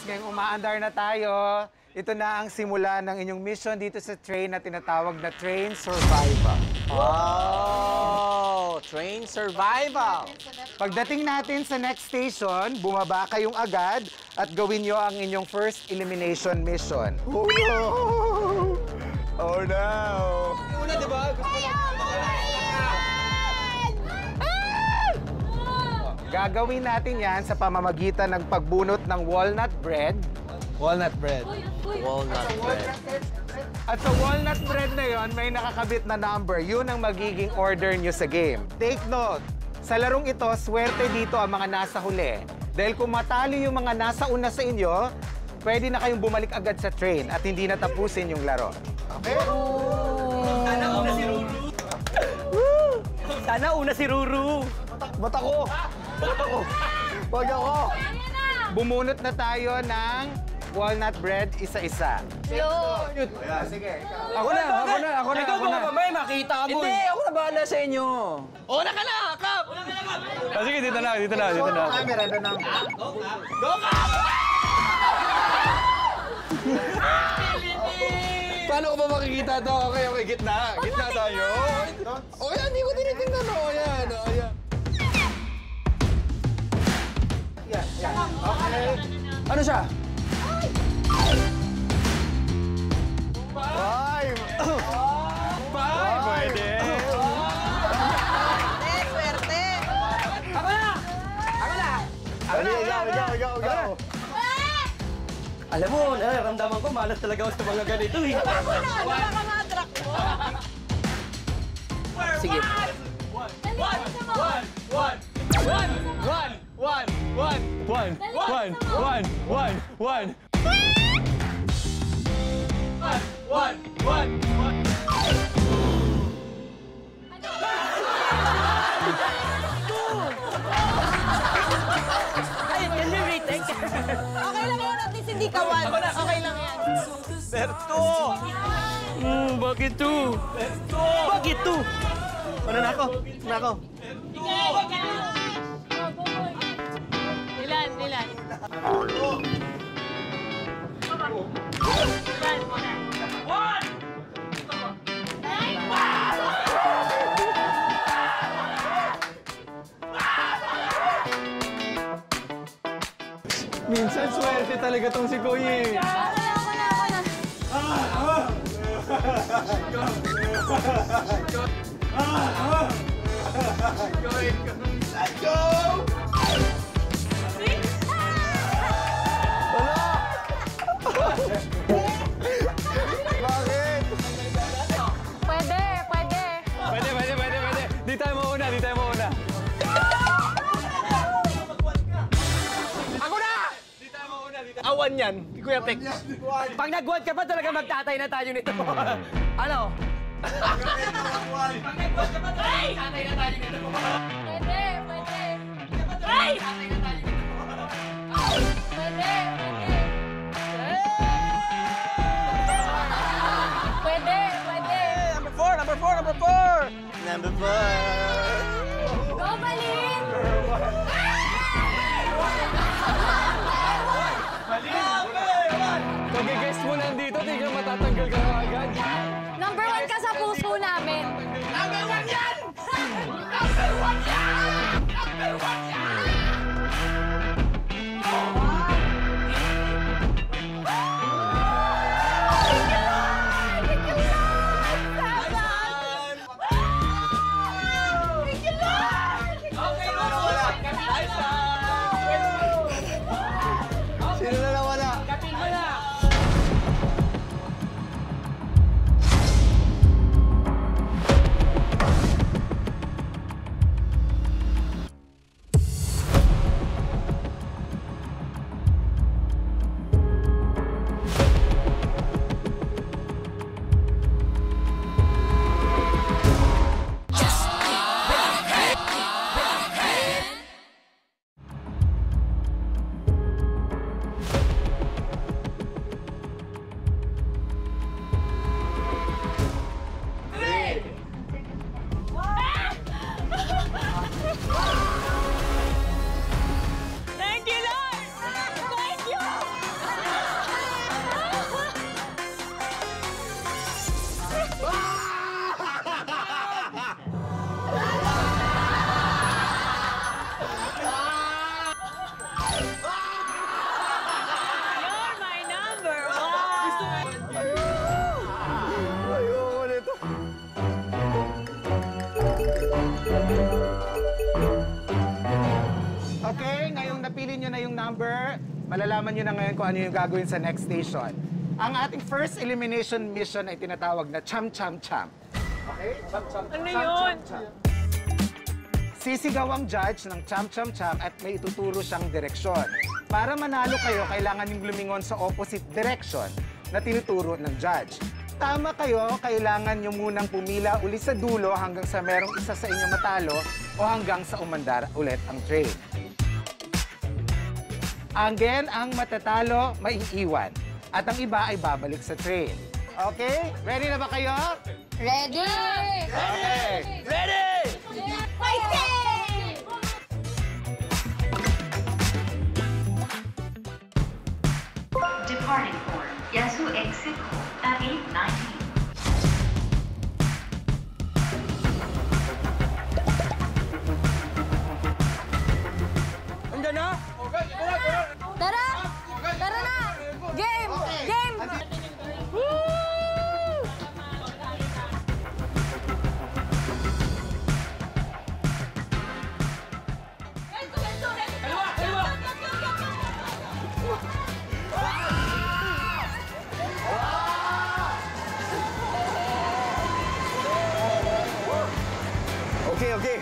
ngayong umaandar na tayo. Ito na ang simula ng inyong mission dito sa train na tinatawag na Train Survival. Oh, Train Survival. Pagdating natin sa next station, bumaba kayong agad at gawin nyo ang inyong first elimination mission. Oh no! Oh no! Una, di ba? Gagawin natin yan sa pamamagitan ng pagbunot ng walnut bread. Walnut bread. Walnut bread. At sa walnut bread na yon, may nakakabit na number. Yun ang magiging order nyo sa game. Take note, sa larong ito, swerte dito ang mga nasa huli. Dahil kung matalo yung mga nasa una sa inyo, pwede na kayong bumalik agad sa train at hindi na tapusin yung laro. Okay? Sana una si Ruru. Sana una si Ruru. Bata ko! Bata ko! Wag ako! Bumunot na tayo ng walnut bread isa-isa. Yun. Sige. Ako na. Ikaw ba mamay makita mo? Hindi, ako na bahala sa inyo. Una ka na, Kap! Sige, dito na. Camera na ng... Go, Kap! Paano ko ba makikita to? Okay, gitna. Gitna tayo. O yan, hindi ko tinitingnan. O yan. Okay. Ano siya? Five! Five! Pwede. Swerte! Ako na! Go! Alam mo, ramdaman ko, malas talaga ako sa mga ganito eh. Nakakamadrak mo! Sige. Ay, can you retake? Okay lang yun, at least hindi ka one. Okay lang yan. Berto! Bakit to? Bakit to? Ano na ako? Ilan? Minsan swerte talaga tong si Kuya. Ako na. Bakit? Pwede. Pwede. Di tayo mauna. Awan yan, Kuya Tex. Pag nag-1 ka pa, talaga magtatay na tayo nito. Ano? Pag nag-1 ka pa, talaga magtatay na tayo nito. Pwede. Number 4! Go, Balin! Pag-guess mo nandito, di ka matatanggal ka agad. Number 1 ka sa puso namin. Number 1 yan! Number 1 yan! Sino na nawala? Kapin mo na! Therefore, malalaman nyo na ngayon kung ano yung gagawin sa next station. Ang ating first elimination mission ay tinatawag na Cham Cham Cham. Okay? Cham Cham Cham. Ano yun? Sisigaw ang judge ng Cham Cham Cham at may ituturo siyang direksyon. Para manalo kayo, kailangan yung lumingon sa opposite direction na tinuturo ng judge. Tama kayo, kailangan nyo munang pumila uli sa dulo hanggang sa merong isa sa inyo matalo o hanggang sa umandar ulit ang train. Again, ang matatalo, maiiwan. At ang iba ay babalik sa train. Okay? Ready na ba kayo? Ready? Okay. Ready! Fighting! Departing for Yasu exit at 8:19. Andiyan na? Tara! Tara na! Game! Game! Woo! Okay, okay.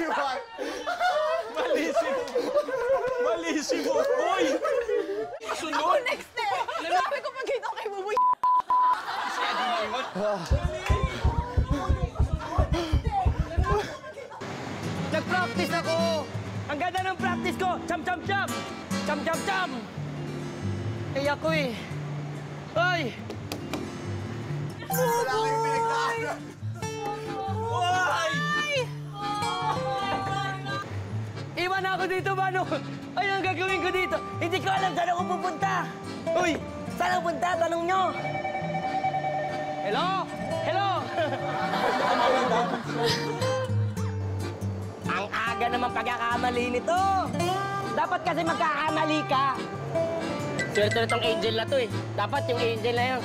Iwan! Malissimo! Uy! Ako next eh! Sabi ko pag ito kay Buboy. Nag-practice ako! Ang ganda ng practice ko! Cham cham cham! Cham cham cham! Eh ako eh! Ay! Ay! Iwan ako dito, Mano! Ay, ang gagawin ko dito? Hindi ko alam saan ako pupunta! Uy! Saan ako punta? Tanong nyo! Hello? Hello? Ang aga naman pagkakamali nito! Dapat kasi magkakamali ka! Swerte na tong angel na to eh. Dapat yung angel na yan.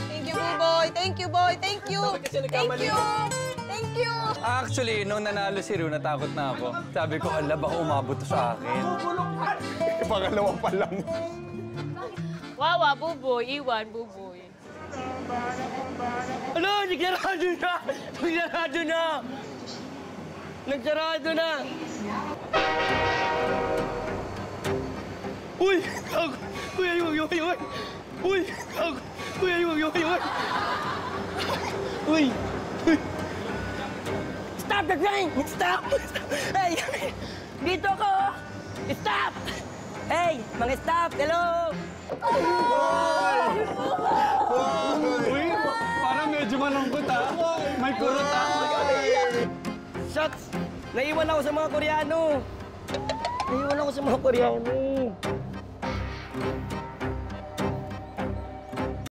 Thank you, Buboy. Thank you, boy. Thank you. Thank you. Thank you. Actually, nung nanalo si Rue, natakot na ako. Sabi ko, ala, baka umabot to sa akin. Pangalawa pa lang. Wawa, Buboy. Iwan, Buboy. Ano? Nagsarado na! Nagsarado na! Nagsarado na! Uy! Gago! Uy, ay, uy, uy, uy! Uy! Gago! Uy, ay, uy, uy, uy! Uy! Uy! Stop the train! Stop! Hey! Dito ako! Stop! Hey! Mga stop! Hello! Uy, parang medyo malungkot ha. May kurot ha. Shucks! Naiwan ako sa mga Koreano! Naiwan ako sa mga Koreano!